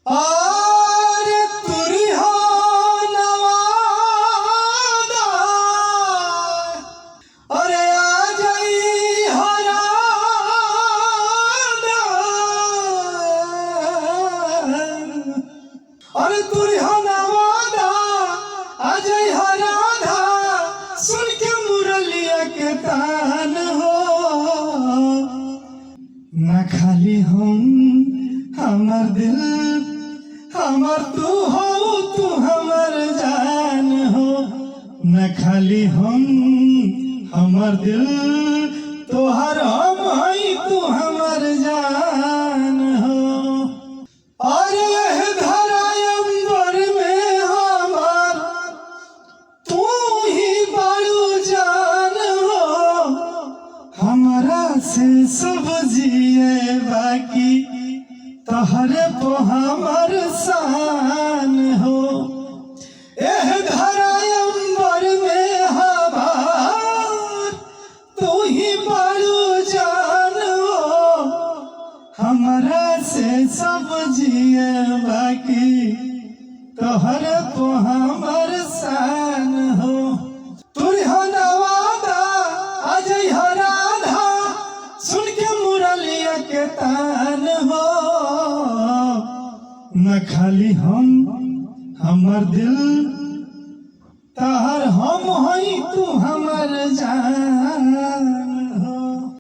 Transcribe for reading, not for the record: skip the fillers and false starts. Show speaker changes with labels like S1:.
S1: अरे तुरी हो नवादा, अरे आ जाई हो राधा, अरे तुरी हो नवादा, आ जाई हो राधा, सुन के मुरलिया के तान हो। न खाली हम हमर दिल हमर तू हो, तू हमर जान हो। न खाली हम हमर दिल तोहर हम हई, तू हमर जान हो। और यह धराय अंबर में हमार तू ही बड़ू जान हो। हमरा से सब जिए बाकी तोहरे पो हमर शान हो। एह धराय अंबर में हमार तू ही बड़ू जान हो। हमरा से सब जिए बाकी तोहरे पो हमर शान हो। तुरी हो नवादा, आ जाई हो राधा, सुन के मुरलिया के तान हो। न खाली हम हमर दिल तहर हम हई, तू हमर जान।